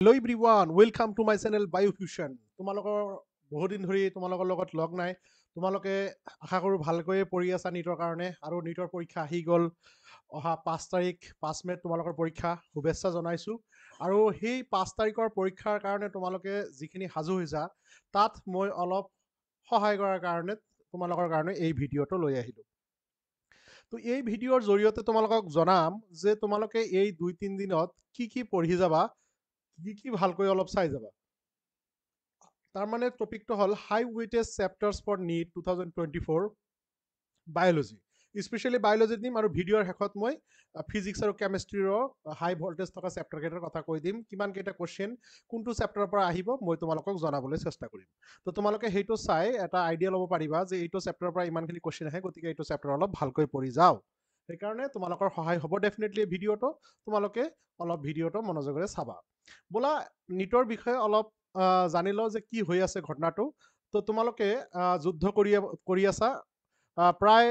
Hello everyone, welcome to my channel Biofusion. তোমালোকৰ বহুত দিন ধৰি তোমালোকৰ লগত লগ নাই। তোমালোকে আশা কৰোঁ ভালকৈ পঢ়ি আছা নিটৰ কাৰণে আৰু নিটৰ পৰীক্ষা আহি গ'ল। অহা 5 তাৰিখ 5 মে'ত তোমালোকৰ পৰীক্ষা শুভেচ্ছা জনাইছোঁ। আৰু সেই 5 তাৰিখৰ পৰীক্ষাৰ কাৰণে তোমালোকে যিখিনি সাজু হৈছা তাত মই অলপ সহায় কৰাৰ কাৰণে তোমালোকৰ কাৰণে এই ভিডিঅ'টো লৈ আহিলোঁ। তো এই ভিডিঅ'ৰ জৰিয়তে তোমালোকক জনাম যে তোমালোকে এই 2-3 দিনত কি পঢ়ি যাবা, কি ভালকৈ অলপ চাই যাবা। তাৰমানে টপিকটো হ'ল high weightage chapters for NEET 2024 biology. Specially biology দিম আৰু ভিডিঅ'ৰ শেষত মই ফিজিক্স আৰু কেমেষ্ট্ৰিৰো হাই ভল্টেজ থকা চেপ্টাৰ কেইটাৰ কথা কৈ দিম। কিমান কেইটা কুৱেশ্যন কোনটো চেপ্টাৰৰ পৰা আহিব মই তোমালোকক জনাবলৈ চেষ্টা কৰিম। তো তোমালোকে সেইটো চাই এটা আইডিয়া ল'ব পাৰিবা যে এইটো চেপ্টাৰৰ পৰা ইমানখিনি কুৱেশ্যন আহে, গতিকে এইটো চেপ্টাৰ অলপ ভালকৈ পঢ়ি যাওঁ। সেইকাৰণে তোমালোকৰ সহায় হ'ব ডেফিনেটলি এই ভিডিঅ'টো। তোমালোকে অলপ ভিডিঅ'টো মনোযোগেৰে চাবা। বোলা নিটৰ বিষয়ে অলপ জানি লওঁ যে কি হৈ আছে ঘটনাটো। তো তোমালোকে যুদ্ধ কৰি আছা প্ৰায়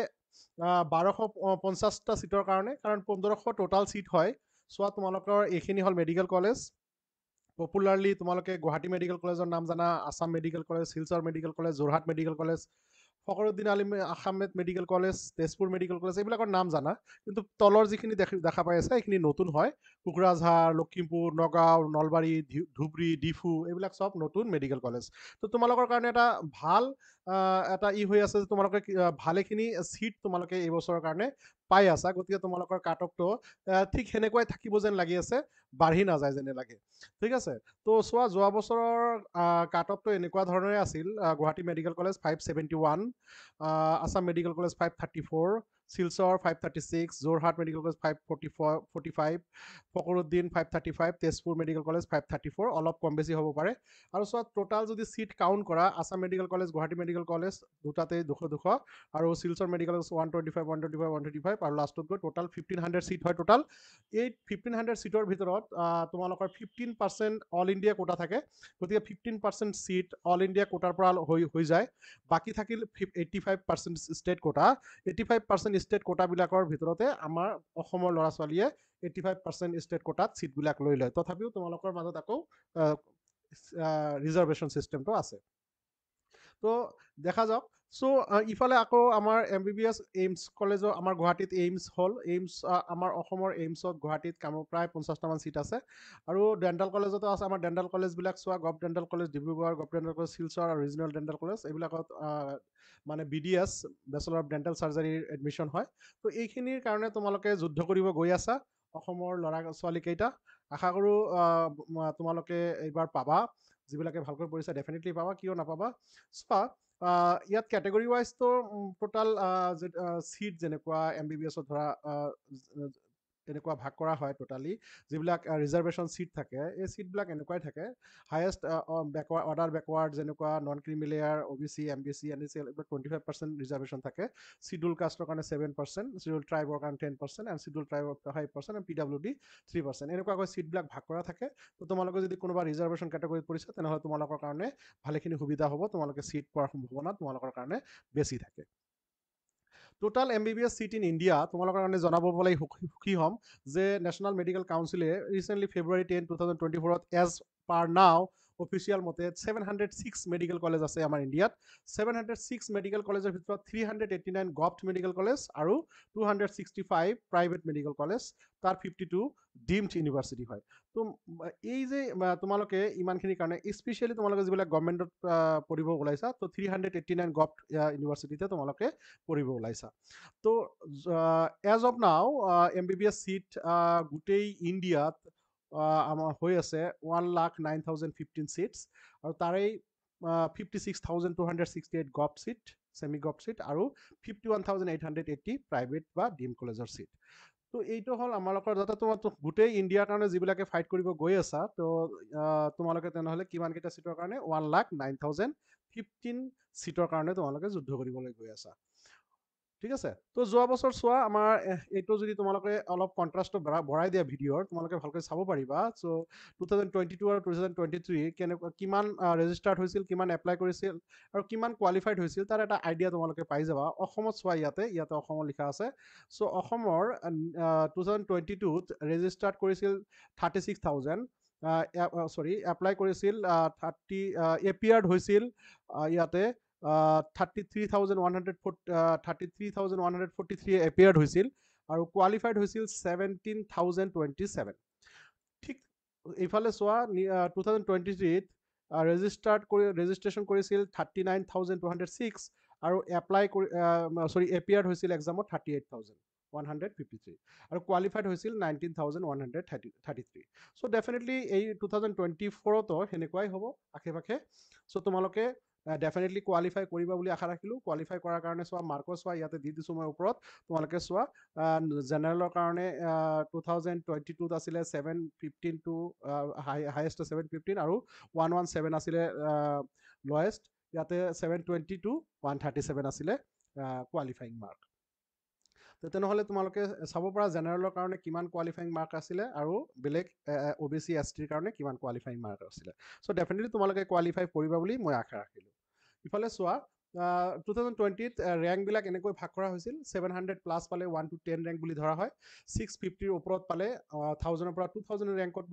1250টা ছিটৰ কাৰণে, কাৰণ 1500 টোটাল ছিট হয়। চোৱা তোমালোকৰ এইখিনি হ'ল মেডিকেল কলেজ। পপুলাৰলি তোমালোকে গুৱাহাটী মেডিকেল কলেজৰ নাম জানা, Assam medical college, Silchar medical college, Jorhat medical college, Fakhruddin Ali Ahmed medical college, Tezpur medical college, এইবিলাকৰ নাম জানা। কিন্তু তলৰ যিখিনি দেখা পাই আছে এইখিনি নতুন হয়। কোকৰাঝাৰ, লখিমপুৰ, নগাঁও, নলবাৰী, ধুবুৰী, ডিফু, এইবিলাক চব নতুন মেডিকেল কলেজ। তো তোমালোকৰ কাৰণে এটা ভাল এটা হৈ আছে যে তোমালোকে ভালেখিনি ছিট তোমালোকে এই বছৰৰ কাৰণে পাই আছা। গতিকে তোমালোকৰ কাট অফটো ঠিক সেনেকুৱাই থাকিব যেন লাগি আছে, বাঢ়ি নাযায় যেনে লাগে। ঠিক আছে। তো চোৱা যোৱা বছৰৰ কাট অফটো এনেকুৱা ধৰণৰে আছিল। Guwahati medical college 571, Assam medical college 534, Silchar 536, Jorhat medical college 545, Fakhruddin 535, Tezpur medical college 534, অলপ কম বেছি হ'ব পাৰে। আৰু চোৱা টোটাল যদি ছিট কাউণ্ট কৰা, Assam medical college, Guwahati medical college দুটাতেই 200 আৰু শিলচৰ মেডিকেল কলেজ 125 আৰু লাষ্টত গৈ টোটাল 1500 ছিট হয় টোটাল। এই 1500 ছিটৰ ভিতৰত তোমালোকৰ 15% অল ইণ্ডিয়া কোটা থাকে। গতিকে 15% ছিট অল ইণ্ডিয়া কোটাৰ পৰা হৈ যায়। বাকী থাকিল 85% ষ্টেট কোটা। 85% ষ্টেট কোটাবিলাকৰ ভিতৰতে আমাৰ অসমৰ ল'ৰা ছোৱালীয়ে 85% ষ্টেট কোটাত ছিটবিলাক লৈ লয়। তথাপিও তোমালোকৰ মাজত আকৌ ৰিজাৰ্ভেশ্যন ছিষ্টেমটো আছে। তো দেখা যাওক। চ' ইফালে আকৌ আমাৰ MBBS এইমছ কলেজৰ, আমাৰ গুৱাহাটীত এইমছ হ'ল। এইমছ আমাৰ অসমৰ এইমছত গুৱাহাটীত প্ৰায় 50টামান ছিট আছে। আৰু ডেণ্টেল কলেজতো আছে। আমাৰ ডেণ্টেল কলেজবিলাক চোৱা, gov dental college Dibrugarh, gov dental college Silchar আৰু ৰিজনেল ডেণ্টেল কলেজ, এইবিলাকত মানে BDS বেচেলৰ অফ ডেণ্টেল চাৰ্জাৰীৰ এডমিশ্যন হয়। তো এইখিনিৰ কাৰণে তোমালোকে যুদ্ধ কৰিব গৈ আছা, অসমৰ ল'ৰা ছোৱালীকেইটা। আশা কৰোঁ তোমালোকে এইবাৰ পাবা। যিবিলাকে ভালকৈ পঢ়িছা ডেফিনেটলি পাবা, কিয় নাপাবা। চোৱা ইয়াত কেটেগৰী ৱাইজটো টোটাল ছিট যেনেকুৱা MBBSত ধৰা এনেকুৱা ভাগ কৰা হয় টোটালি। যিবিলাক ৰিজাৰ্ভেশ্যন ছিট থাকে, এই ছিটবিলাক এনেকুৱাই থাকে। হায়েষ্ট অৰ্ডাৰ বেকৱাৰ্ড যেনেকুৱা non creamy layer, OBC, MBC, NSC, এইবিলাক 25% ৰিজাৰ্ভেশ্যন থাকে। চিডিউল কাষ্টৰ কাৰণে 7%, চিডিউল ট্ৰাইবৰ কাৰণে 10%, এণ্ড চিডিউল ট্ৰাইবৰ 5%, এণ্ড PWD 3%। এনেকুৱাকৈ ছিটবিলাক ভাগ কৰা থাকে। তো তোমালোকে যদি কোনোবা ৰিজাৰ্ভেশ্যন কেটেগৰীত পৰিছা, তেনেহ'লে তোমালোকৰ কাৰণে ভালেখিনি সুবিধা হ'ব। তোমালোকে ছিট পোৱাৰ সম্ভাৱনা তোমালোকৰ কাৰণে বেছি থাকে। Total MBBS seat in India তোমালোকৰ কাৰণে জনাব পালে সুখী হ'ম যে নেশ্যনেল মেডিকেল কাউন্সিলে ৰিচেণ্টলি February 10, 2024 এজ পাৰ নাও অফিচিয়েল মতে 706 মেডিকেল কলেজ আছে আমাৰ ইণ্ডিয়াত। 706 মেডিকেল কলেজৰ ভিতৰত 389 গভট মেডিকেল কলেজ আৰু 265 প্ৰাইভেট মেডিকেল কলেজ, তাৰ 52 ডিমড ইউনিভাৰ্চিটি হয়। তো এই যে তোমালোকে ইমানখিনিৰ কাৰণে স্পেচিয়েলি তোমালোকে যিবিলাক গভৰ্ণমেণ্টত পঢ়িব ওলাইছা, তো 389 গভট ইউনিভাৰ্চিটিতে তোমালোকে পঢ়িব ওলাইছা। তো এজ অফ নাও MBBS ছিট গোটেই ইণ্ডিয়াত আমাৰ হৈ আছে 1,09,015 ছিটছ, আৰু তাৰেই 56,268 govt seat, semi govt seat, আৰু 51,880 প্ৰাইভেট বা ডিম কলেজৰ ছিট। তো এইটো হ'ল আমালোকৰ, যাতে তোমাৰ গোটেই ইণ্ডিয়াৰ কাৰণে যিবিলাকে ফাইট কৰিব গৈ আছা, তো তোমালোকে তেনেহ'লে কিমানকেইটা ছিটৰ কাৰণে 1,09,015 ছিটৰ কাৰণে তোমালোকে যুদ্ধ কৰিবলৈ গৈ আছা। ঠিক আছে। তো যোৱা বছৰ চোৱা আমাৰ এইটো যদি তোমালোকে অলপ কণ্ট্ৰাষ্টটো বঢ়াই দিয়া ভিডিঅ'ৰ, তোমালোকে ভালকৈ চাব পাৰিবা। চ' 2022 আৰু 2023 কিমান ৰেজিষ্টাৰ্ড হৈছিল, কিমান এপ্লাই কৰিছিল আৰু কিমান কোৱালিফাইড হৈছিল, তাৰ এটা আইডিয়া তোমালোকে পাই যাবা। অসমত চোৱা, ইয়াতে অসমত লিখা আছে। চ' অসমৰ 2022ত ৰেজিষ্টাৰ্ড কৰিছিল 36,000, সৰি এপ্লাই কৰিছিল 30 এপিয়াৰ্ড হৈছিল ইয়াতে 33,143 এপিয়াৰ্ড হৈছিল আৰু কোৱালিফাইড হৈছিল 17,027 ঠিক এইফালে চোৱা 2023 ৰেজিষ্ট্ৰেশ্যন কৰিছিল 39,206 আৰু এপ্লাই কৰি এপিয়াৰ্ড হৈছিল এক্সামত 38,153 আৰু কোৱালিফাইড হৈছিল 19,133 চ' ডেফিনেটলি এই 2024তো সেনেকুৱাই হ'ব আশে পাশে চ' তোমালোকে ডেফিনেটলি কোৱালিফাই কৰিবা বুলি আশা ৰাখিলোঁ কোৱালিফাই কৰাৰ কাৰণে চোৱা মাৰ্কৰ চোৱা ইয়াতে দি দিছোঁ মই ওপৰত তোমালোকে চোৱা জেনেৰেলৰ কাৰণে 2022ত আছিলে 715 টু হাইয়েষ্ট 715 আৰু 117 আছিলে লয়েষ্ট ইয়াতে 720 টু 137 আছিলে কোৱালিফাইং মাৰ্ক তেনেহ'লে তোমালোকে চাব পৰা জেনেৰেলৰ কাৰণে কিমান কোৱালিফাইং মাৰ্ক আছিলে আৰু বেলেগ OBC STৰ কাৰণে কিমান কোৱালিফাইং মাৰ্ক আছিলে চ' ডেফিনেটলি তোমালোকে কোৱালিফাই কৰিবা বুলি মই আশা ৰাখিলোঁ ইফালে চোৱা 2020ত ৰেংকবিলাক এনেকৈ ভাগ কৰা হৈছিল 700 প্লাছ পালে 1 to 10 ৰেংক বুলি ধৰা হয় 650ৰ ওপৰত পালে 1000ৰ পৰা 2000 ৰেংকত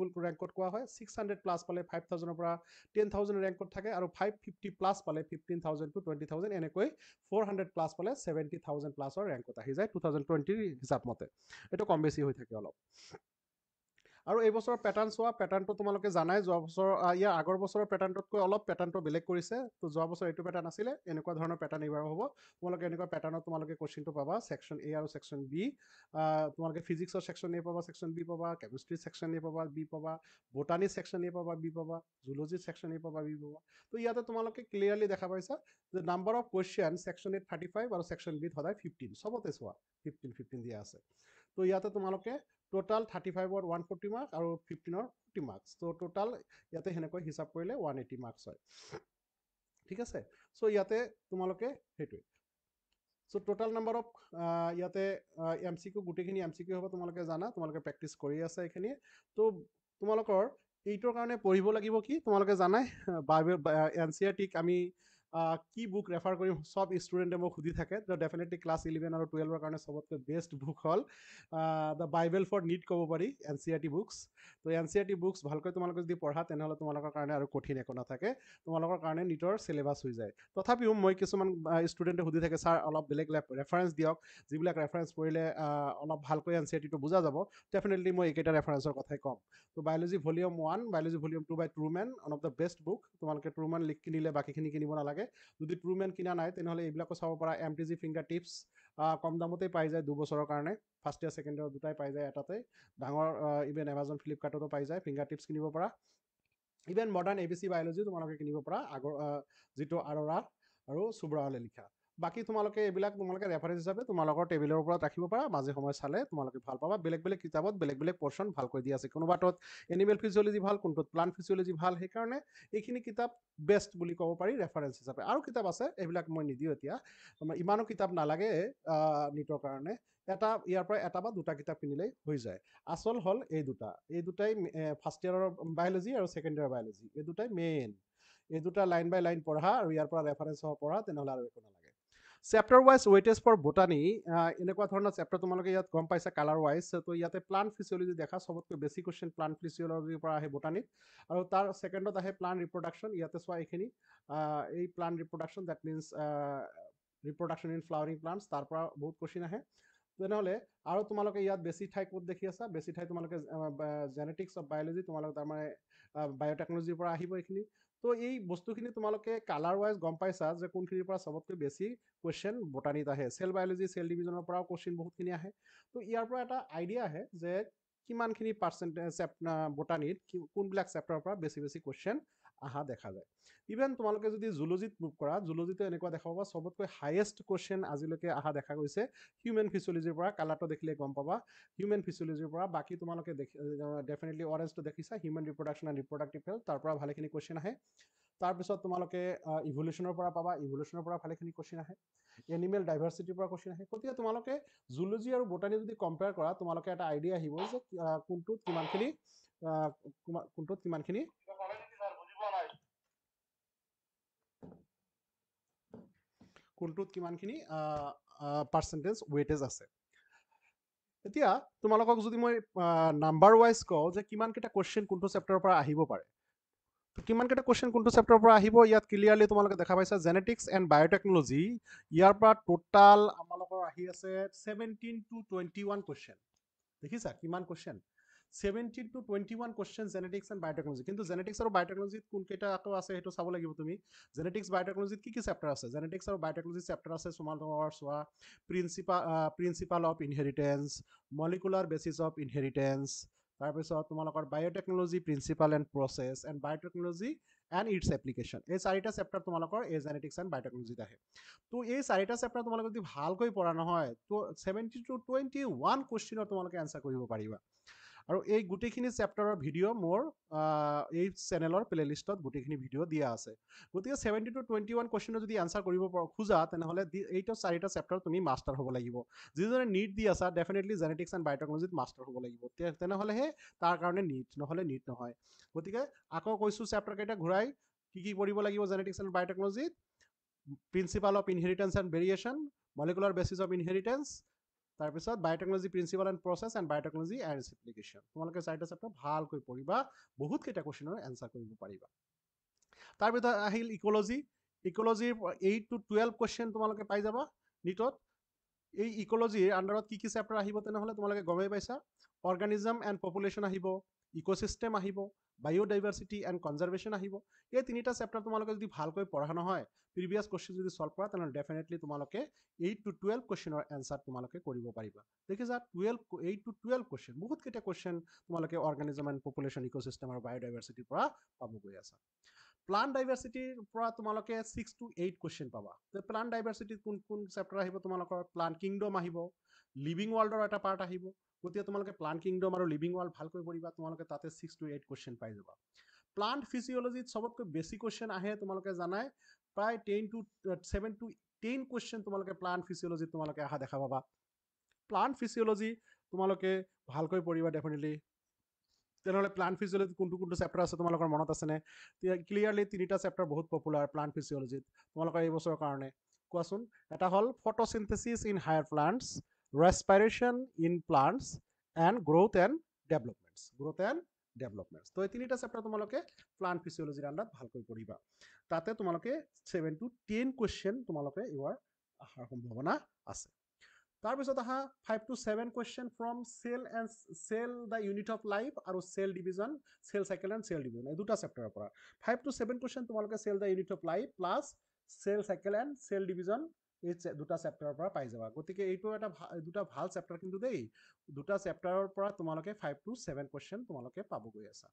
কোৱা হয় 600 প্লাছ পালে 5000ৰ পৰা 10,000 ৰেংকত থাকে আৰু 550 প্লাছ পালে 15,000 to 20,000 এনেকৈ 400 প্লাছ পালে 70,000 প্লাছৰ ৰেংকত আহি যায় 2020ৰ হিচাপ মতে এইটো কম বেছি হৈ থাকে অলপ আৰু এই বছৰৰ পেটাৰ্ণ চোৱা পেটাৰ্ণটো তোমালোকে জানাই যোৱা বছৰ ইয়াৰ আগৰ বছৰৰ পেটাৰ্ণটোতকৈ অলপ পেটাৰ্ণটো বেলেগ কৰিছে তো যোৱা বছৰ এইটো পেটাৰ্ণ আছিলে এনেকুৱা ধৰণৰ পেটাৰ্ণ এইবাৰ হ'ব তোমালোকে এনেকুৱা পেটাৰ্ণত তোমালোকে কুৱেশ্যনটো পাবা ছেকশ্যন A আৰু ছেকশ্যন B তোমালোকে ফিজিক্সৰ ছেকশ্যন A পাবা ছেকশ্যন B পাবা কেমিষ্ট্ৰি ছেকশ্যন A পাবা B পাবা বটানী ছেকশ্যন A পাবা B পাবা জুলজি ছেকশ্যন A পাবা B পাবা তো ইয়াতে তোমালোকে ক্লিয়াৰলি দেখা পাইছা যে number of question section A 35 আৰু ছেকশ্যন B সদায় 15 চবতে চোৱা 15 দিয়া আছে তো ইয়াতে তোমালোকে টোটাল 35ৰ 140 মাৰ্ক আৰু 15ৰ 40 মাৰ্কছ তো টোটাল ইয়াতে সেনেকৈ হিচাপ কৰিলে 180 মাৰ্কছ হয় ঠিক আছে চ' ইয়াতে তোমালোকে সেইটোৱে চ' টোটাল নাম্বাৰ অফ ইয়াতে MCQ গোটেইখিনি MCQ হ'ব তোমালোকে জানা তোমালোকে প্ৰেক্টিছ কৰি আছা এইখিনি তো তোমালোকৰ এইটোৰ কাৰণে পঢ়িব লাগিব কি তোমালোকে জানাই NCERTক আমি কি বুক ৰেফাৰ কৰিম সব ষ্টুডেণ্টে মোক সুধি থাকে তো ডেফিনেটলি ক্লাছ 11 আৰু 12ৰ কাৰণে চবতকৈ বেষ্ট বুক হ'ল দ্য বাইবেল ফৰ নিট ক'ব পাৰি NCERT বুকছ তো NCERT বুকছ ভালকৈ তোমালোকে যদি পঢ়া তেনেহ'লে তোমালোকৰ কাৰণে আৰু কঠিন একো নাথাকে তোমালোকৰ কাৰণে নিটৰ চিলেবাছ হৈ যায় তথাপিও মই কিছুমান ষ্টুডেণ্টে সুধি থাকে ছাৰ অলপ বেলেগ ৰেফাৰেঞ্চ দিয়ক যিবিলাক ৰেফাৰেঞ্চ পঢ়িলে অলপ ভালকৈ NCERTটো বুজা যাব ডেফিনেটলি মই এইকেইটা ৰেফাৰেঞ্চৰ কথাই ক'ম তো biology volume 1 biology volume 2 by Trueman one of the best book তোমালোকে ট্ৰুমেন কিনিলে বাকীখিনি কিনিব নালাগে যদি ট্ৰুমেন কিনা নাই তেনেহ'লে এইবিলাকো চাব পাৰা MTG ফিংগাৰ টিপছ কম দামতেই পাই যায় 2 বছৰৰ কাৰণে ফাৰ্ষ্ট ইয়াৰ ছেকেণ্ড ইয়াৰ দুটাই পাই যায় এটাতে ডাঙৰ ইভেন এমাজন ফ্লিপকাৰ্টতো পাই যায় ফিংগাৰ টিপছ কিনিব পাৰা ইভেন মডাৰ্ণ ABC বায়'লজি তোমালোকে কিনিব পাৰা আগৰ যিটো আৰোৰা আৰু সুব্ৰাৱালে লিখা বাকী তোমালোকে এইবিলাক তোমালোকে ৰেফাৰেঞ্চ হিচাপে তোমালোকৰ টেবিলৰ ওপৰত ৰাখিব পাৰা মাজে সময়ে চালে তোমালোকে ভাল পাবা বেলেগ বেলেগ কিতাপত বেলেগ বেলেগ পৰ্চন ভালকৈ দিয়া আছে কোনোবাটোত এনিমেল ফিজিঅ'লজি ভাল কোনটোত প্লাণ্ট ফিজিঅ'লজি ভাল সেইকাৰণে এইখিনি কিতাপ বেষ্ট বুলি ক'ব পাৰি ৰেফাৰেঞ্চ হিচাপে আৰু কিতাপ আছে এইবিলাক মই নিদিওঁ এতিয়া ইমানো কিতাপ নালাগে নিটৰ কাৰণে ইয়াৰ পৰা এটা বা দুটা কিতাপ কিনিলেই হৈ যায় আচল হ'ল এই দুটাই ফাৰ্ষ্ট ইয়াৰৰ বায়'লজি আৰু ছেকেণ্ড ইয়াৰৰ বায়'লজি এই দুটাই মেইন এই দুটা লাইন বাই লাইন পঢ়া আৰু ইয়াৰ পৰা ৰেফাৰেঞ্চ সহ পঢ়া তেনেহ'লে আৰু একো নালাগে চেপ্টাৰ ৱাইজ ৱেইটেজ ফৰ বটানী এনেকুৱা ধৰণৰ চেপ্টাৰ তোমালোকে ইয়াত গম পাইছা কালাৰ ৱাইজ তো ইয়াতে প্লাণ্ট ফিজিঅ'লজি দেখা চবতকৈ বেছি কুৱেশ্যন প্লাণ্ট ফিজিঅ'লজিৰ পৰা আহে বটানীত আৰু তাৰ ছেকেণ্ডত আহে প্লাণ্ট ৰিপ্ৰডাকশ্যন ইয়াতে চোৱা এইখিনি এই plant reproduction that means reproduction in flowering plants তাৰ পৰা বহুত কুৱেশ্যন আহে তেনেহ'লে আৰু তোমালোকে ইয়াত বেছি ঠাই ক'ত দেখি আছা বেছি ঠাই তোমালোকে জেনেটিক্স অফ বায়'লজি তোমালোকে তাৰমানে বায়'টেকনলজিৰ পৰা আহিব এইখিনি তো এই বস্তুখিনি তোমালোকে কালাৰ ৱাইজ গম পাইছা যে কোনখিনিৰ পৰা চবতকৈ বেছি কুৱেশ্যন বটানীত আহে চেল বায়'লজি চেল ডিভিজনৰ পৰাও কুৱেশ্যন বহুতখিনি আহে তো ইয়াৰ পৰা এটা আইডিয়া আহে যে কিমানখিনি পাৰ্চেণ্টেজ বটানীত কোনবিলাক চেপ্টাৰৰ পৰা বেছি বেছি কুৱেশ্যন অহা দেখা যায় ইভেন তোমালোকে যদি জুলজিত মুভ কৰা জুলজিটো এনেকুৱা দেখা পাবা চবতকৈ হায়েষ্ট কুৱেশ্যন আজিলৈকে অহা দেখা গৈছে হিউমেন ফিজিঅ'লজিৰ পৰা কালাৰটো দেখিলে গম পাবা হিউমেন ফিজিঅ'লজিৰ পৰা বাকী তোমালোকে ডেফিনেটলি অৰেঞ্জটো দেখিছা human reproduction and reproductive health তাৰ পৰা ভালেখিনি কুৱেশ্যন আহে তাৰপিছত তোমালোকে ইভলিউশ্যনৰ পৰা পাবা ইভলিউশ্যনৰ পৰা ভালেখিনি কুৱেশ্যন আহে এনিমেল ডাইভাৰ্চিটিৰ পৰা কুৱেশ্যন আহে গতিকে তোমালোকে জুলজি আৰু বটানী যদি কম্পেয়াৰ কৰা তোমালোকে এটা আইডিয়া আহিব যে কোনটোত কিমানখিনি পাৰ্চেণ্টেজ ৱেইটেজ আছে এতিয়া তোমালোকক যদি মই নাম্বাৰ ৱাইজ কওঁ যে কিমানকেইটা কুৱেশ্যন কোনটো চেপ্টাৰৰ পৰা আহিব পাৰে, কিমানকেইটা কুৱেশ্যন কোনটো চেপ্টাৰৰ পৰা আহিব, ইয়াত ক্লিয়াৰলি তোমালোকে দেখা পাইছা জেনেটিক্স এণ্ড বায়'টেকনলজি, ইয়াৰ পৰা টোটাল আমালোকৰ আহি আছে 17 to 21 কুৱেশ্যন। দেখিছা কিমান question, 17 to 21 question genetics and biotechnology. কিন্তু জেনেটিক্স আৰু বায়'টেকনলজিত কোনকেইটা আকৌ আছে সেইটো চাব লাগিব তুমি। জেনেটিক্স বায়'টেকনলজিত কি চেপ্টাৰ আছে, জেনেটিক্স আৰু বায়'টেকনলজি চেপ্টাৰ আছে তোমালোকৰ চোৱা principle of inheritance, molecular basis of inheritance, তাৰপিছত তোমালোকৰ biotechnology principle and process and biotechnology and its application. এই চাৰিটা চেপ্টাৰ তোমালোকৰ এই জেনেটিক্স এণ্ড বায়'টেকনলজিত আহে। তো এই চাৰিটা চেপ্টাৰ তোমালোকে যদি ভালকৈ পঢ়া নহয় তো 70 to 21 কুৱেশ্যনৰ তোমালোকে এনচাৰ কৰিব পাৰিবা। আৰু এই গোটেইখিনি চেপ্টাৰৰ ভিডিঅ' মোৰ এই চেনেলৰ প্লেলিষ্টত গোটেইখিনি ভিডিঅ' দিয়া আছে। গতিকে 70 to 21 কুৱেশ্যনৰ যদি এনচাৰ কৰিব খোজা তেনেহ'লে এইটো চাৰিটা চেপ্টাৰ তুমি মাষ্টাৰ হ'ব লাগিব। যিজনে নীট দি আছা ডেফিনেটলি জেনেটিক্স এণ্ড বায়'টেকনলজিত মাষ্টাৰ হ'ব লাগিব, তেনেহ'লেহে তাৰ কাৰণে নীট, নহ'লে নীট নহয়। গতিকে আকৌ কৈছোঁ চেপ্টাৰকেইটা ঘূৰাই, কি পঢ়িব লাগিব জেনেটিক্স এণ্ড বায়'টেকনলজিত, principle of inheritance and variation, molecular basis of inheritance, তাৰপিছত biotechnology principle and process and biotechnology and its application. তোমালোকে চাৰিটা চেপ্টাৰ ভালকৈ পঢ়িবা, বহুতকেইটা কুৱেশ্যনৰ এনচাৰ কৰিব পাৰিবা। তাৰপিছত আহিল ইক'লজি। ইক'লজিৰ 8 to 12 কুৱেশ্যন তোমালোকে পাই যাবা নীটত। এই ইক'লজিৰ আণ্ডাৰত কি চেপ্টাৰ আহিব তেনেহ'লে তোমালোকে গমেই পাইছা, অৰ্গানিজম এণ্ড পপুলেশ্যন আহিব, ইক'চিষ্টেম আহিব, বায়'ডাইভাৰ্চিটি এণ্ড কনজাৰ্ভেশ্যন আহিব। এই তিনিটা চেপ্টাৰ তোমালোকে যদি ভালকৈ পঢ়া নহয়, প্ৰিভিয়াছ কুৱেশ্যন যদি ছল্ভ কৰা তেনেহ'লে ডেফিনেটলি তোমালোকে 8 to 12 কুৱেশ্যনৰ এনচাৰ তোমালোকে কৰিব পাৰিবা। দেখিছা 8 to 12 কুৱেশ্যন, বহুতকেইটা কুৱেশ্যন তোমালোকে অৰ্গানিজম এণ্ড পপুলেশ্যন, ইক'চিষ্টেম আৰু বায়'ডাইভাৰ্চিটিৰ পৰা পাব গৈ আছা। প্লান্ট ডাইভাৰ্চিটিৰ পৰা তোমালোকে 6 to 8 কুৱেশ্যন পাবা। প্লান্ট ডাইভাৰ্চিটিত কোন চেপ্টাৰ আহিব তোমালোকৰ, প্লান্ট কিংডম আহিব, লিভিং ৱৰ্ল্ডৰ এটা পাৰ্ট আহিব। গতিকে তোমালোকে প্লান্ট কিংডম আৰু লিভিং ৱৰ্ল্ড ভালকৈ পঢ়িবা, তোমালোকে তাতে 6 to 8 কুৱেশ্যন পাই যাবা। প্লান্ট ফিজিঅলজিত চবতকৈ বেছি কুৱেশ্যন আহে তোমালোকে জানাই, প্ৰায় 7 to 10 কুৱেশ্যন তোমালোকে প্লান্ট ফিজিঅলজিত তোমালোকে অহা দেখা পাবা। প্লান্ট ফিজিঅলজি তোমালোকে ভালকৈ পঢ়িবা ডেফিনেটলি। তেনেহ'লে প্লান্ট ফিজিঅলজিত কোনটো চেপ্টাৰ আছে তোমালোকৰ মনত আছেনে? ক্লিয়াৰলি তিনিটা চেপ্টাৰ বহুত পপুলাৰ প্লান্ট ফিজিঅলজিত তোমালোকৰ এই বছৰৰ কাৰণে। কোৱাচোন, এটা হ'ল photosynthesis in higher plants, respiration in plants and growth and developments. তো এই তিনিটা চেপ্টাৰ তোমালোকে প্লান্ট ফিজিঅলজিৰ আণ্ডাৰত ভালকৈ পঢ়িবা। তাতে তোমালোকে 7 to 10 কুৱেশ্যন তোমালোকে এইবাৰ অহাৰ সম্ভাৱনা আছে। তাৰপিছত আহা 5 to 7 question from cell the unit of life আৰু cell division, cell cycle and cell division, এই দুটা চেপ্টাৰৰ পৰা 5 to 7 কুৱেশ্যন তোমালোকে cell the unit of life plus cell cycle and cell division এই দুটা চেপ্টাৰৰ পৰা পাই যাবা। গতিকে এইটো দুটা ভাল চেপ্টাৰ কিন্তু দেই, দুটা চেপ্টাৰৰ পৰা তোমালোকে 5 to 7 কুৱেশ্যন তোমালোকে পাব গৈ আছা।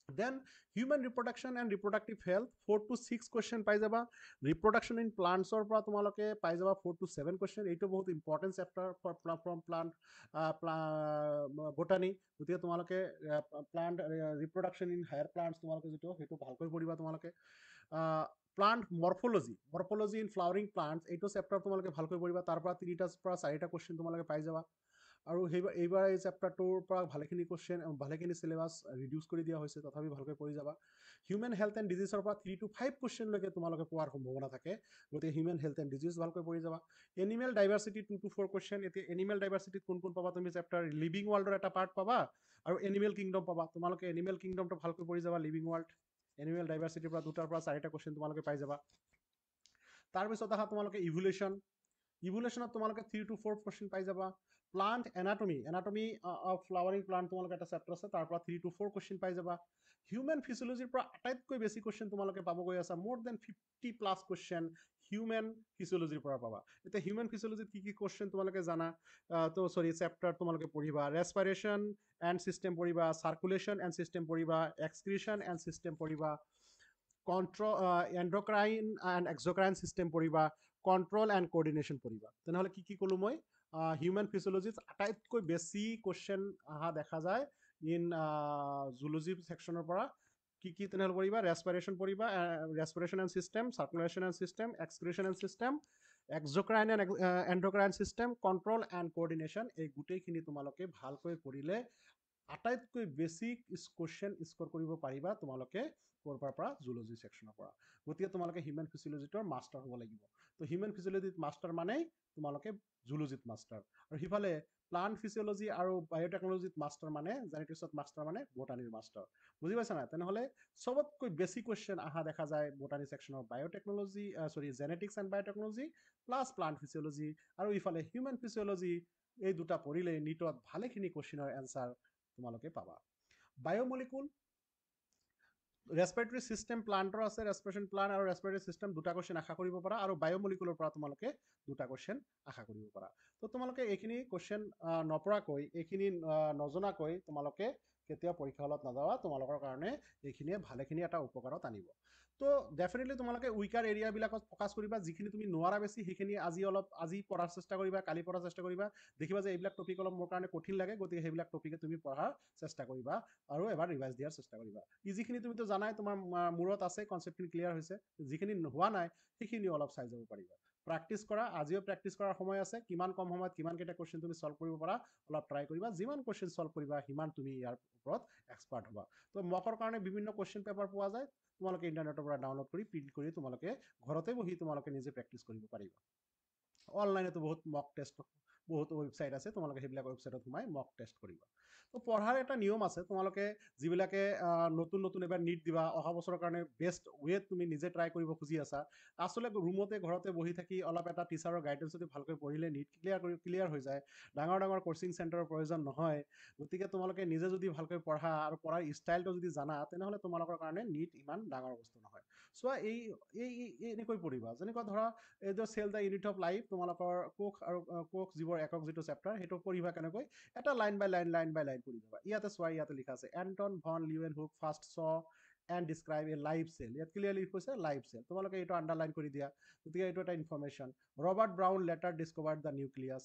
Then human reproduction and reproductive health 4 to 6 question পাই যাবা। ৰিপ্ৰডাকশ্যন ইন প্লান্টছৰ পৰা তোমালোকে পাই যাবা 4 to 7 কুৱেশ্যন। এইটো বহুত important chapter from plant botany. গতিকে তোমালোকে প্লান্ট ৰিপ্ৰডাকশ্যন ইন হায়াৰ প্লান্টছ তোমালোকে সেইটো ভালকৈ পঢ়িবা তোমালোকে। প্লান্ট মৰ্ফলজি ইন ফ্লাৱাৰিং প্লান্টছ, এইটো চেপ্টাৰ তোমালোকে ভালকৈ পঢ়িবা, তাৰ পৰা 3 পৰা 4টা কুৱেশ্যন তোমালোকে পাই যাবা। আৰু এইবাৰ এই চেপ্টাৰটোৰ পৰা ভালেখিনি কুৱেশ্যন, ভালেখিনি চিলেবাছ ৰিডিউচ কৰি দিয়া হৈছে, তথাপি ভালকৈ পঢ়ি যাবা। হিউমেন হেল্থ এণ্ড ডিজিজৰ পৰা 3 to 5 কুৱেশ্যনলৈকে তোমালোকে পোৱাৰ সম্ভাৱনা থাকে, গতিকে হিউমেন হেল্থ এণ্ড ডিজিজ ভালকৈ পঢ়ি যাবা। Animal diversity 2 to 4 question. এতিয়া এনিমেল ডাইভাৰ্চিটিত কোন পাবা তুমি চেপ্টাৰ, লিভিং ৱৰ্ল্ডৰ এটা পাৰ্ট পাবা আৰু এনিমেল কিংডম পাবা। তোমালোকে এনিমেল কিংডমটো ভালকৈ পঢ়ি যাবা, লিভিং ৱৰ্ল্ড, এনিমেল ডাইভাৰ্চিটিৰ পৰা 2 পৰা 4টা কুৱেশ্যন তোমালোকে পাই যাবা। তাৰপিছত আহা তোমালোকে ইভুলেশ্যনত তোমালোকে 3 to 4 কুৱেশ্যন পাই যাবা। Plant anatomy of flowering plant তোমালোকে এটা চেপ্টাৰ আছে, তাৰ পৰা 3 to 4 কুৱেশ্যন পাই যাবা। হিউমেন ফিজিঅলজিৰ পৰা আটাইতকৈ বেছি কুৱেশ্যন তোমালোকে পাব গৈ আছা, মোৰ দেন 50+ কুৱেশ্যন হিউমেন ফিজিঅলজিৰ পৰা পাবা। এতিয়া হিউমেন ফিজিঅলজিত কি কুৱেশ্যন তোমালোকে জানা, চেপ্টাৰ তোমালোকে পঢ়িবা, ৰেছপাইৰেশ্যন এণ্ড চিষ্টেম পঢ়িবা, চাৰ্কুলেশ্যন এণ্ড চিষ্টেম পঢ়িবা, এক্সক্ৰিশ্যন এণ্ড চিষ্টেম পঢ়িবা, এণ্ডক্ৰাইন এণ্ড এক্সক্ৰাইন চিষ্টেম পঢ়িবা, কণ্ট্ৰল এণ্ড কোঅৰ্ডিনেশ্যন পঢ়িবা। তেনেহ'লে কি ক'লোঁ মই, হিউমেন ফিজিঅলজিত আটাইতকৈ বেছি কুৱেশ্যন অহা দেখা যায় ইন জুলজি ছেকশ্যনৰ পৰা। কি তেনেহ'লে পঢ়িবা, ৰেছপাইৰেশ্যন পঢ়িবা, respiration and system, circulation and system, excretion and system, exocrine and endocrine system, control and coordination. এই গোটেইখিনি তোমালোকে ভালকৈ পঢ়িলে আটাইতকৈ বেছি কুৱেশ্যন স্ক'ৰ কৰিব পাৰিবা তোমালোকে ক'ৰবাৰ পৰা, জুলজি ছেকশ্যনৰ পৰা। গতিকে তোমালোকে হিউমেন ফিজিঅলজিটোৰ মাষ্টাৰ হ'ব লাগিব। তো হিউমেন ফিজিঅলজিত মাষ্টাৰ মানেই তোমালোকে জুলজিত মাষ্টাৰ। আৰু সিফালে প্লান্ট ফিজিঅলজি আৰু বায়'টেকনলজিত মাষ্টাৰ মানে জেনেটিক্সত মাষ্টাৰ মানে বটানীৰ মাষ্টাৰ বুজি পাইছা নাই তেনেহ'লে চবতকৈ বেছি কুৱেশ্যন অহা দেখা যায় বটানী ছেকশ্যনৰ biotechnology genetics and biotechnology plus plant physiology আৰু ইফালে হিউমেন ফিজিঅলজি এই দুটা পঢ়িলে নিটত ভালেখিনি কুৱেশ্যনৰ এনচাৰ তোমালোকে পাবা বায়'মলিকুল ৰেছপিৰেটৰী চিষ্টেম প্লান্টৰ আছে ৰেছপিৰেশ্যন প্লান্ট আৰু ৰেছপিৰেটৰী চিষ্টেম দুটা কুৱেশ্যন আশা কৰিব পাৰা আৰু বায়'মলিকুলৰ পৰা তোমালোকে দুটা কুৱেশ্যন আশা কৰিব পাৰা তো তোমালোকে এইখিনি কুৱেশ্যন নপৰাকৈ এইখিনি নজনাকৈ তোমালোকে কেতিয়াও পৰীক্ষা হলত নাযাবা তোমালোকৰ কাৰণে এইখিনিয়ে ভালেখিনি এটা উপকাৰত আনিব তো ডেফিনেটলি তোমালোকে উইকাৰ এৰিয়াবিলাকত ফ'কাছ কৰিবা যিখিনি তুমি নোৱাৰা বেছি সেইখিনি আজি পঢ়াৰ চেষ্টা কৰিবা কালি পঢ়াৰ চেষ্টা কৰিবা দেখিবা যে এইবিলাক টপিক অলপ মোৰ কাৰণে কঠিন লাগে গতিকে সেইবিলাক টপিকে তুমি পঢ়াৰ চেষ্টা কৰিবা আৰু এবাৰ ৰিভাইজ দিয়াৰ চেষ্টা কৰিবা যিখিনি তুমিতো জানাই তোমাৰ মূৰত আছে কনচেপ্টখিনি ক্লিয়াৰ হৈছে যিখিনি হোৱা নাই সেইখিনি অলপ চাই যাব পাৰিবা প্ৰেক্টিছ কৰা আজিও প্ৰেক্টিছ কৰাৰ সময় আছে কিমান কম সময়ত কিমানকেইটা কুৱেশ্যন তুমি সলভ কৰিব পাৰা অলপ ট্ৰাই কৰিবা যিমান কুৱেশ্যন সলভ কৰিবা সিমান তুমি ইয়াৰ ওপৰত এক্সপাৰ্ট হ'বা তো মকৰ কাৰণে বিভিন্ন কুৱেশ্যন পেপাৰ পোৱা যায় তোমালোকে ইণ্টাৰনেটৰ পৰা ডাউনলোড কৰি প্ৰিণ্ট কৰি তোমালোকে ঘৰতে বহি তোমালোকে নিজে প্ৰেক্টিছ কৰিব পাৰিবা অনলাইনতো বহুত মক টেষ্ট বহুত ৱেবছাইট আছে তোমালোকে সেইবিলাক ৱেবছাইটত সোমাই মক টেষ্ট কৰিবা তো পঢ়াৰ এটা নিয়ম আছে তোমালোকে যিবিলাকে নতুন নতুন এবাৰ নিট দিবা অহা বছৰৰ কাৰণে বেষ্ট ৱেত তুমি নিজে ট্ৰাই কৰিব খুজি আছা আচলতে ৰুমতে ঘৰতে বহি থাকি অলপ এটা টিচাৰৰ গাইডেন্স যদি ভালকৈ পঢ়িলে নিট ক্লিয়াৰ হৈ যায় ডাঙৰ ডাঙৰ কোচিং চেণ্টাৰৰ প্ৰয়োজন নহয় গতিকে তোমালোকে নিজে যদি ভালকৈ পঢ়া আৰু পঢ়াৰ ষ্টাইলটো যদি জানা তেনেহ'লে তোমালোকৰ কাৰণে নিট ইমান ডাঙৰ বস্তু নহয় চোৱা এনেকৈ পঢ়িবা যেনেকুৱা ধৰা এই যে cell the unit of life তোমালোকৰ কোষ জীৱৰ একক যিটো চেপ্টাৰ সেইটো পঢ়িবা কেনেকৈ এটা লাইন বাই লাইন পঢ়ি যাবা ইয়াতে চোৱা ইয়াতে লিখা আছে Anton von Leeuwenhoek first saw and describe a live cell ইয়াত ক্লিয়াৰলি কৈছে লাইভ চেল তোমালোকে এইটো আণ্ডাৰলাইন কৰি দিয়া গতিকে এইটো এটা information Robert Brown later discovered the nucleus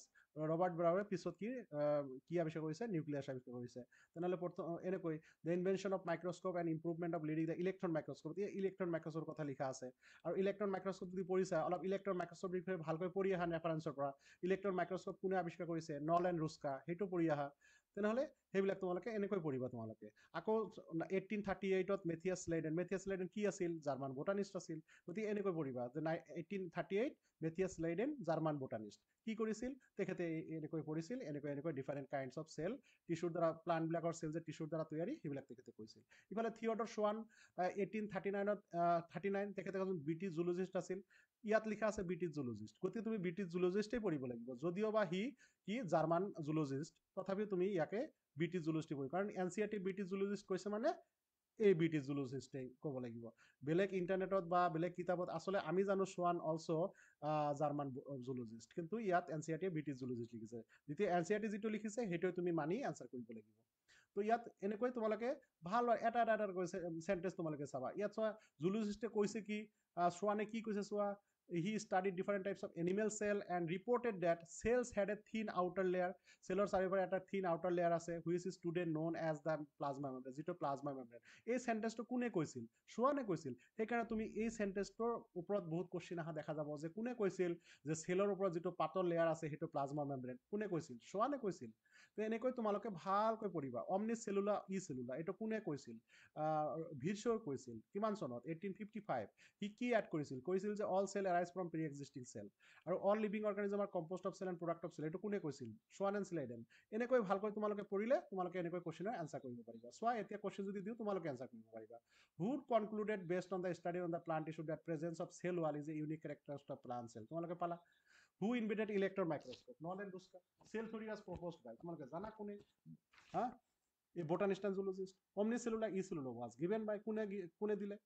Robert ব্ৰাউনে পিছত কি আৱিষ্কাৰ কৰিছে নিউক্লিয়াছ আৱিষ্কাৰ কৰিছে তেনেহ'লে এনেকৈ the invention of microscope and improvement of leading the electron microscope এই ইলেক্ট্ৰন মাইক্ৰস্কোপৰ কথা লিখা আছে আৰু ইলেক্ট্ৰন মাইক্ৰস্কোপ যদি পঢ়িছা অলপ ইলেক্ট্ৰন মাইক্ৰস্কোপ বিষয়ে ভালকৈ পঢ়ি আহা ৰেফাৰেঞ্চৰ পৰা ইলেক্ট্ৰন মাইক্ৰস্কোপ কোনে আৱিষ্কাৰ কৰিছে নলেন ৰুস্কা সেইটো পঢ়ি আহা তেনেহ'লে সেইবিলাক তোমালোকে এনেকৈ পঢ়িবা তোমালোকে আকৌ 1838ত মেথিয়াছ লেইডেন কি আছিল জাৰ্মান বটানিষ্ট আছিল গতিকে এনেকৈ পঢ়িবা যে 1838 মেথিয়াছ লেইডেন জাৰ্মান বটানিষ্ট কি কৰিছিল তেখেতে এনেকৈ পঢ়িছিল এনেকৈ ডিফাৰেণ্ট কাইণ্ডছ অফ চেল টিচুৰ দ্বাৰা প্লাণ্টবিলাকৰ চেল যে টিচুৰ দ্বাৰা তৈয়াৰী সেইবিলাক তেখেতে কৈছিল ইফালে থিয়ডৰ ছোৱান 1839 তেখেতে এজন ব্ৰিটিছ জুলজিষ্ট আছিল ইয়াত লিখা আছে ব্ৰিটিছ জুলজিষ্ট গতিকে তুমি ব্ৰিটিছ জুলজিষ্টেই পঢ়িব লাগিব যদিও বা সি জাৰ্মান জুলজিষ্ট তথাপিও তুমি ইয়াকে ব্ৰিটিছ জুলজিষ্ট পঢ়িব কাৰণ NCERT ব্ৰিটিছ জুলজিষ্ট কৈছে মানে এই ব্ৰিটিছ জুলজিষ্টেই ক'ব লাগিব বেলেগ ইণ্টাৰনেটত বা বেলেগ কিতাপত আচলতে আমি জানো ছোৱান অলছ' জাৰ্মান জুলজিষ্ট কিন্তু ইয়াত NCERT ব্ৰিটিছ জুলজিষ্ট লিখিছে যেতিয়া NCERT যিটো লিখিছে সেইটোৱে তুমি মানি আনচাৰ কৰিব লাগিব তো ইয়াত এনেকৈ তোমালোকে ভাল এটা চেণ্টেঞ্চ তোমালোকে চাবা ইয়াত চোৱা জুলজিষ্টে কৈছে কি ছোৱানে কি কৈছে চোৱা he studied different types of animal cell and reported that cells had a thin outer layer cellor চাৰিওফালে এটা thin outer layer আছে which is today known as the plasma membrane যিটো plasma membrane এই সেন্টেন্সটো কোনে কৈছিল ছোৱানে কৈছিল সেইকাৰণে তুমি এই সেন্টেন্সটোৰ ওপৰত বহুত কোশ্চেন আহা দেখা যাব যে কোনে কৈছিল যে সেলৰ ওপৰত যিটো পাতল লেয়াৰ আছে সেইটো প্লাজমা মেমব্ৰেন কোনে কৈছিল ছোৱানে কৈছিল তো এনেকৈ তোমালোকে ভালকৈ পঢ়িবা অমনি সেলুলা এইটো কোনে কৈছিল ভিৰছৰ কৈছিল কিমান চনত 1855 সি কি এড কৰিছিল যে all cell arise from pre-existing cell আৰু all living organism are composed of cell and product of cell এইটো কোনে কৈছিল ছোৱান এণ্ড স্লাইডেন এনেকৈ ভালকৈ তোমালোকে পঢ়িলে তোমালোকে এনেকৈ কোশ্চেনৰ আনসাৰ কৰিব পাৰিবা চোৱা এতিয়া কোশ্চেন যদি দিওঁ তোমালোকে আনসাৰ কৰিব পাৰিবা who concluded based on the study on the plant tissue that presence of cell wall is a unique characteristic of plant cell তোমালোকে পালা who invented electron microscope নলেন ৰুস্কা cell theory was proposed by তোমালোকে জানা কোনে হা এই botanist and zoologist omnicellular e-cellular was given by কোনে দিলে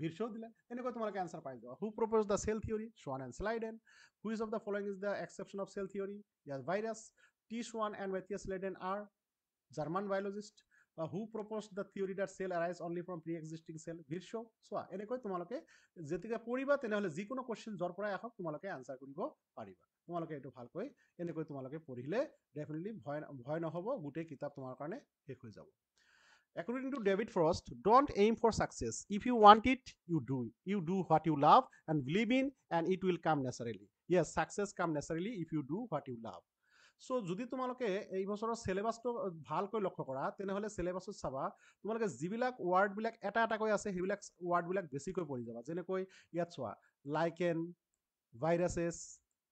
ভিৰছও দিলে এনেকৈ তোমালোকে আনসাৰ পাই যাবা who proposed the cell theory Schwann and Schleiden which of the following is the exception of cell theory yes virus T. Schwann and Matthias Schleiden are German biologist who proposed the theory that cell arise only from pre-existing cell ভিৰছও চোৱা এনেকৈ তোমালোকে যেতিয়া পঢ়িবা তেনেহ'লে যিকোনো question যৰ পৰাই আহক তোমালোকে আনসাৰ কৰিব পাৰিবা তোমালোকে এইটো ভালকৈ এনেকৈ তোমালোকে পঢ়িলে ডেফিনেটলি ভয় নহ'ব গোটেই কিতাপ তোমাৰ কাৰণে শেষ হৈ যাব According to David Frost, don't aim for success. If you want it, you do. You do what you love and believe in, and it will come naturally. Yes, success come naturally if you do what you love. So, যদি তোমালোকে এই বছৰৰ সিলেবাসটো ভালকৈ লক্ষ্য কৰা তেনেহ'লে সিলেবাসত চাবা তোমালোকে যিবিলাক ৱৰ্ডবিলাক এটাকৈ আছে সেইবিলাক ৱৰ্ডবিলাক বেছিকৈ পঢ়ি যাবা যেনেকৈ ইয়াত চোৱা লাইকেন ভাইৰাছেছ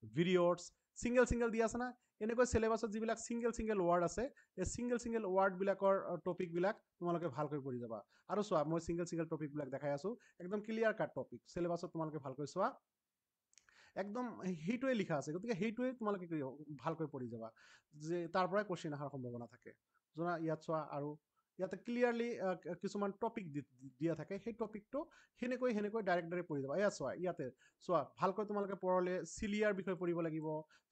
ভিৰিঅ'টছ সিংগল দি আছে না এনেকৈ সিলেবাছত যিবিলাক সিংগল ৱৰ্ড আছে এই সিংগল ৱৰ্ডবিলাকৰ টপিকবিলাক তোমালোকে ভালকৈ পঢ়ি যাবা আৰু চোৱা মই সিংগল টপিকবিলাক দেখাই আছো একদম ক্লিয়াৰ কাট টপিক সিলেবাছত তোমালোকে ভালকৈ চোৱা একদম সেইটোৱে লিখা আছে গতিকে সেইটোৱে তোমালোকে ভালকৈ পঢ়ি যাবা যে তাৰ পৰাই কোৱেশ্চন অহাৰ সম্ভাৱনা থাকে জনা ইয়াত চোৱা আৰু ইয়াতে ক্লিয়াৰলি কিছুমান টপিক দিয়া থাকে সেই টপিকটো সেনেকৈ ডাইৰেক্ট পঢ়ি যাবা এয়া চোৱা ইয়াতে চোৱা ভালকৈ তোমালোকে পঢ়লে চিলিয়াৰ বিষয়ে পঢ়িব লাগিব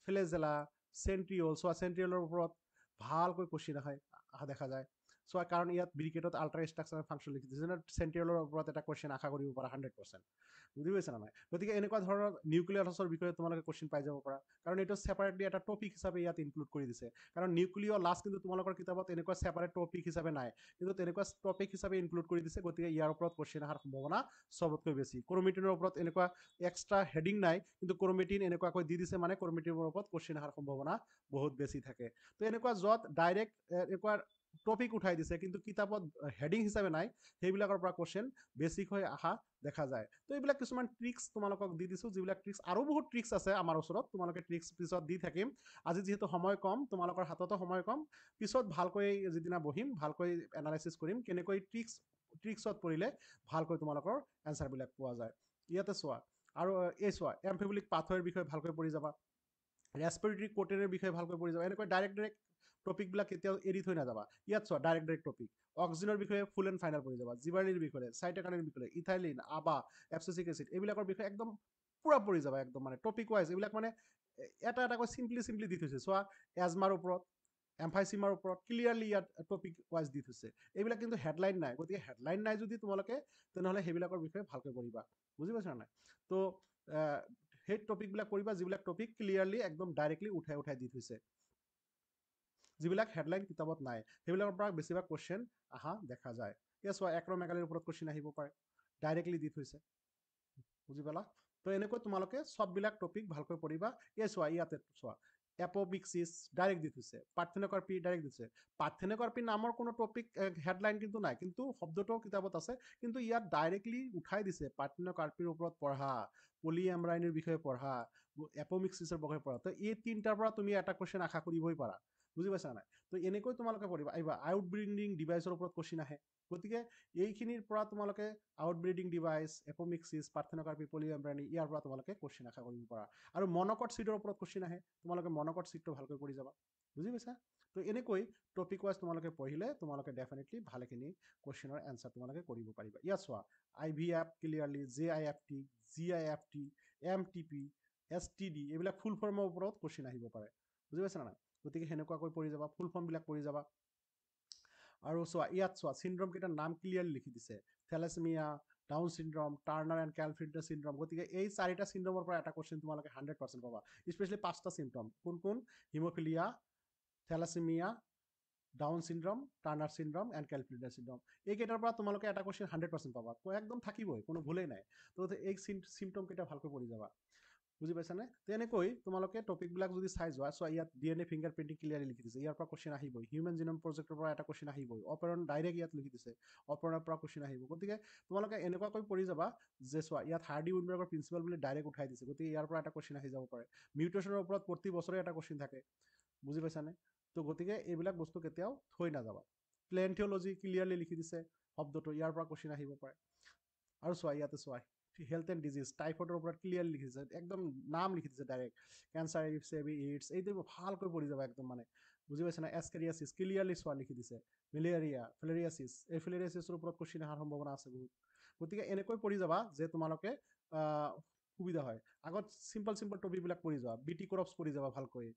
ফ্লেজেলা চেন্ট্ৰিঅল চোৱা চেন্ট্ৰিঅলৰ ওপৰত ভালকৈ কোৱেশ্চন অহা দেখা যায় চোৱা কাৰণ ইয়াত ব্ৰিকেটত আল্ট্ৰা ষ্ট্ৰাকচাৰ ফাংচন লিখি দিছে চেন্ট্ৰিঅলৰ ওপৰত এটা কোৱেশ্চন আশা কৰিব পাৰা 100% বুজি পাইছা না নাই গতিকে এনেকুৱা ধৰণৰ নিউক্লিয়াছৰ বিষয়ে তোমালোকে কোৱেশ্চন পাই যাব পাৰা কাৰণ এইটো সেপাৰেটলি এটা টপিক হিচাপে ইয়াত ইনক্লুড কৰি দিছে কাৰণ নিউক্লিয় লাষ্ট কিন্তু তোমালোকৰ কিতাপত এনেকুৱা সেপাৰেট টপিক হিচাপে নাই কিন্তু তেনেকুৱা টপিক হিচাপে ইনক্লুড কৰি দিছে গতিকে ইয়াৰ ওপৰত কোৱেশ্চন অহাৰ সম্ভাৱনা সবতকৈ বেছি ক্ৰোমেটিনৰ ওপৰত এনেকুৱা এক্সট্ৰা হেডিং নাই কিন্তু ক্ৰোমেটিন এনেকুৱাকৈ দি দিছে মানে ক্ৰোমেটিনৰ ওপৰত কোৱেশ্চন অহাৰ সম্ভাৱনা বহুত বেছি থাকে তো এনেকুৱা যত ডাইৰেক্ট এনেকুৱা টপিক উঠাই দিছে কিন্তু কিতাপত হেডিং হিচাপে নাই সেইবিলাকৰ পৰা কোৱেশ্চন বেছিক হৈ আহা দেখা যায় তো এইবিলাক কিছুমান ট্ৰিক্স তোমালোকক দি দিছো যিবিলাক ট্ৰিক্স আৰু বহুত ট্ৰিক্স আছে আমাৰ ওচৰত তোমালোকে ট্ৰিক্স পিছত দি থাকিম আজি যিহেতু সময় কম তোমালোকৰ হাততো সময় কম পিছত ভালকৈ যিদিনা বহিম ভালকৈ এনালাইচিছ কৰিম কেনেকৈ ট্ৰিক্সত পৰিলে ভালকৈ তোমালোকৰ এনসাৰবিলাক পোৱা যায় ইয়াতে চোৱা আৰু এই চোৱা এমফিবলিক পাথৱেৰ বিষয়ে ভালকৈ পঢ়ি যাবা ৰেসপিৰেটৰি কোটেনৰ বিষয়ে ভালকৈ পঢ়ি যাবা এনেকৈ ডাইৰেক্ট টপিকবিলাক কেতিয়াও এৰি থৈ নাযাবা ইয়াত চোৱা ডাইৰেক্ট টপিক অক্সিজেনৰ বিষয়ে ফুল এণ্ড ফাইনেল পঢ়ি যাবা জিবাৰলিৰ বিষয়ে চাইটোকাইনিনৰ বিষয়ে ইথাইলিন আবা এপচিচিক এচিড এইবিলাকৰ বিষয়ে একদম পুৰা পঢ়ি যাবা একদম মানে টপিক ৱাইজ এইবিলাক মানে এটা এটাকৈ চিম্পলি দি থৈছে চোৱা এজমাৰ ওপৰত এমফাইচিমাৰ ওপৰত ক্লিয়াৰলি ইয়াত টপিক ৱাইজ দি থৈছে এইবিলাক কিন্তু হেডলাইন নাই গতিকে হেডলাইন নাই যদি তোমালোকে তেনেহ'লে সেইবিলাকৰ বিষয়ে ভালকৈ পঢ়িবা বুজি পাইছা নাই তো সেই টপিকবিলাক পঢ়িবা যিবিলাক টপিক ক্লিয়াৰলি একদম ডাইৰেক্টলি উঠাই দি থৈছে যিবিলাক হেডলাইন কিতাপত নাই সেইবিলাকৰ পৰা বেছিভাগ কোৱেশ্চন আহা দেখা যায় এয়া চোৱা এক্ৰমেগালিৰ ওপৰত কোৱেশ্চন আহিব পাৰে ডাইৰেক্টলি দি থৈছে বুজি পালা তো এনেকৈ তোমালোকে সববিলাক টপিক ভালকৈ পঢ়িবা এয়া চোৱা ইয়াতে চোৱা এপোপিক্সিস ডাইৰেক্ট দি থৈছে পাৰ্থেনোকাৰ্পি ডাইৰেক্ট দিছে পাৰ্থেনোকাৰ্পি নামৰ কোনো টপিক হেডলাইন কিন্তু নাই কিন্তু শব্দটো কিতাপত আছে কিন্তু ইয়াত ডাইৰেক্টলি উঠাই দিছে পাৰ্থেনোকাৰ্পিৰ ওপৰত পঢ়া পলিএমৰাইনৰ বিষয়ে পঢ়া এপোমিক্সিছৰ বিষয়ে পঢ়া তো এই তিনটাৰ পৰা তুমি এটা কোৱেশ্চন আশা কৰিবই পাৰা বুজি পাইছা নাই তো এনেকৈ তোমালোকে পঢ়িবা আহিবা আউটব্ৰিডিং ডিভাইচৰ ওপৰত কোৱেশ্চন আহে গতিকে এইখিনিৰ পৰা তোমালোকে আউটব্ৰিডিং ডিভাইচ এপোমিক্সিছ পাৰ্থেনোকাৰ্পি পলিএমব্ৰাইনি ইয়াৰ পৰা তোমালোকে কোৱেশ্চন আশা কৰিব পাৰা আৰু মনকট চিডৰ ওপৰত কোৱেশ্চন আহে তোমালোকে মনকট চিডটো ভালকৈ পঢ়ি যাবা বুজি পাইছা তো এনেকৈ টপিক ৱাইজ তোমালোকে পঢ়িলে তোমালোকে ডেফিনেটলি ভালেখিনি কোৱেশ্চনৰ এনসাৰ তোমালোকে কৰিব পাৰিবা ইয়াত চোৱা IVF clearly JIFT GIFT MTP STD এইবিলাক ফুল ফৰ্মৰ ওপৰত কোৱেশ্চন আহিব পাৰে বুজি পাইছা নাই গতিকে সেনেকুৱাকৈ পঢ়ি যাবা ফুল ফৰ্মবিলাক পঢ়ি যাবা আৰু চোৱা ইয়াত চোৱা চিনড্ৰম কেইটাৰ নাম ক্লিয়াৰলি লিখি দিছে thalassaemia Down syndrome Turner and Klinefelter syndrome গতিকে এই চাৰিটা চিনড্ৰমৰ পৰা এটা কোৱেশ্চন তোমালোকে 100% পাবা স্পেচিয়েলি পাঁচটা চিমটম কোন haemophilia thalassaemia Down syndrome Turner syndrome and Klinefelter syndrome এইকেইটাৰ পৰা তোমালোকে এটা কোৱেশ্চন 100% পাবা একদম থাকিবই কোনো ভুলেই নাই তো এই চিমটম কেইটা ভালকৈ পঢ়ি যাবা বুজি পাইছানে তেনেকৈ তোমালোকে টপিকবিলাক যদি চাই যোৱা চোৱা ইয়াত DNA ফিংগাৰ প্ৰিণ্টিং ক্লিয়াৰলি লিখি দিছে ইয়াৰ পৰা কোৱেশ্চন আহিবই হিউমেন জিনম প্ৰজেক্টৰ পৰা এটা কোৱেশ্চন আহিবই অপাৰন ডাইৰেক্ট ইয়াত লিখি দিছে অপাৰণৰ পৰা কোৱেশ্চন আহিব গতিকে তোমালোকে এনেকুৱাকৈ পঢ়ি যাবা যে চোৱা ইয়াত হাৰ্ডি উইনবাৰ্গৰ প্ৰিন্সিপাল বুলি ডাইৰেক্ট উঠাই দিছে গতিকে ইয়াৰ পৰা এটা কোৱেশ্চন আহি যাব পাৰে মিউটেশনৰ ওপৰত প্ৰতি বছৰে এটা কোৱেশ্চন থাকে বুজি পাইছানে তো গতিকে এইবিলাক বস্তু কেতিয়াও থৈ নাযাবা প্লেন্থিওলজি ক্লিয়াৰলি লিখি দিছে শব্দটো ইয়াৰ পৰা কোৱেশ্চন আহিব পাৰে আৰু চোৱা ইয়াতে চোৱা হেল্থ এণ্ড ডিজিজ টাইফয়েডৰ ওপৰত ক্লিয়াৰলি লিখি দিছে একদম নাম লিখি দিছে ডাইৰেক্ট কেঞ্চাৰ এইচআইভি এইডছ এইটো ভালকৈ পঢ়ি যাবা একদম মানে বুজি পাইছা না এছকেৰিয়াছিছ ক্লিয়াৰলি চোৱা লিখি দিছে মেলেৰিয়া ফিলেৰিয়াছিছ এই ফিলেৰিয়াছিছৰ ওপৰত কোৱেশ্চন অহাৰ সম্ভাৱনা আছে বহুত গতিকে এনেকৈ পঢ়ি যাবা যে তোমালোকে সুবিধা হয় আগত চিম্পল টপিকবিলাক পঢ়ি যোৱা বিটি ক্ৰপছ পঢ়ি যাবা ভালকৈ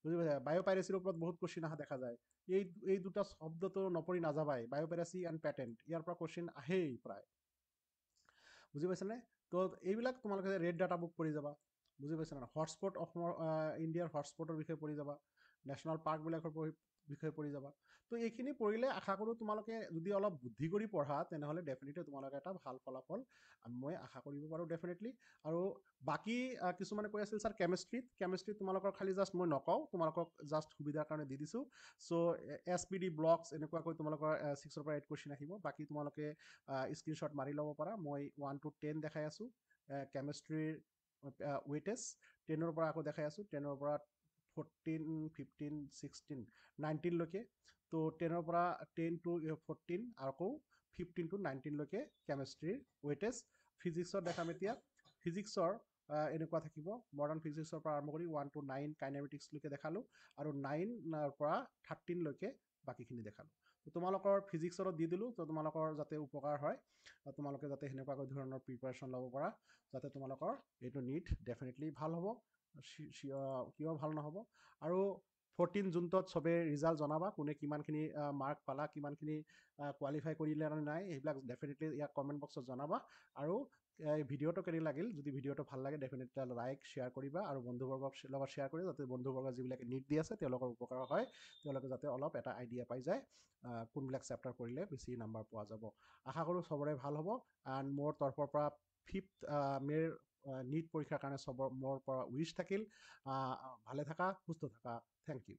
বুজি পাইছা বায়োপাইৰেচিৰ ওপৰত বহুত কোৱেশ্চন অহা দেখা যায় এই দুটা শব্দটো নপঢ়ি নাযাবাই বায়োপাইৰেচি এণ্ড পেটেণ্ট ইয়াৰ পৰা কোৱেশ্চন আহেই প্ৰায় বুজি পাইছানে তো এইবিলাক তোমালোকে ৰেড ডাটা বুক পঢ়ি যাবা বুজি পাইছা না হটস্পট অসমৰ ইণ্ডিয়াৰ হটস্পটৰ বিষয়ে পঢ়ি যাবা নেশ্যনেল পাৰ্কবিলাকৰ বিষয়ে পঢ়ি যাবা তো এইখিনি পঢ়িলে আশা কৰোঁ তোমালোকে যদি অলপ বুদ্ধি কৰি পঢ়া তেনেহ'লে ডেফিনেটলি তোমালোকে এটা ভাল ফলাফল মই আশা কৰিব পাৰোঁ ডেফিনেটলি আৰু বাকী কিছুমানে কৈ আছিল ছাৰ কেমেষ্ট্ৰিত তোমালোকৰ খালি জাষ্ট মই নকওঁ তোমালোকক জাষ্ট সুবিধাৰ কাৰণে দি দিছোঁ চ' SPD ব্লকছ এনেকুৱাকৈ তোমালোকৰ 6ৰ পৰা 8 কুৱেশ্যন আহিব বাকী তোমালোকে স্ক্ৰীনশ্বট মাৰি ল'ব পাৰা মই 1 to 10 দেখাই আছোঁ কেমেষ্ট্ৰিৰ ৱেইটেজ 10ৰ পৰা আকৌ দেখাই আছোঁ 10ৰ পৰা 14 15 16 19 লৈকে তো 10ৰ পৰা 10 to 14 আকৌ 15 to 19 লৈকে কেমিষ্ট্ৰিৰ ৱেইটেজ ফিজিক্সত দেখাম এতিয়া ফিজিক্সৰ এনেকুৱা থাকিব মডাৰ্ণ ফিজিক্সৰ পৰা আৰম্ভ কৰি 1 to 9 কাইনেমেটিক্সলৈকে দেখালোঁ আৰু 9ৰ পৰা 13 লৈকে বাকীখিনি দেখালোঁ তো তোমালোকৰ ফিজিক্সত দি দিলোঁ তো তোমালোকৰ যাতে উপকাৰ হয় তোমালোকে যাতে সেনেকুৱাকৈ ধৰণৰ প্ৰিপাৰেশ্যন ল'ব পাৰা যাতে তোমালোকৰ এইটো নীট ডেফিনেটলি ভাল হ'ব কিয় ভাল নহ'ব আৰু 14 জুনটোত চবে ৰিজাল্ট জনাবা কোনে কিমানখিনি মাৰ্ক পালা কিমানখিনি কোৱালিফাই কৰিলে নে নাই সেইবিলাক ডেফিনেটলি ইয়াক কমেণ্ট বক্সত জনাবা আৰু এই ভিডিঅ'টো কেনে লাগিল যদি ভিডিঅ'টো ভাল লাগে ডেফিনেটলি লাইক শ্বেয়াৰ কৰিবা আৰু বন্ধুবৰ্গৰ লগত শ্বেয়াৰ কৰি যাতে বন্ধুবৰ্গ যিবিলাকে নীট দি আছে তেওঁলোকৰ উপকাৰ হয় তেওঁলোকে যাতে অলপ এটা আইডিয়া পাই যায় কোনবিলাক চেপ্টাৰ কৰিলে বেছি নাম্বাৰ পোৱা যাব আশা কৰোঁ চবৰে ভাল হ'ব এণ্ড মোৰ তৰফৰ পৰা 5th মে'ৰ নীট পৰীক্ষাৰ কাৰণে মোৰ পৰা উইচ থাকিল ভালে থাকা সুস্থ থাকা থেংক ইউ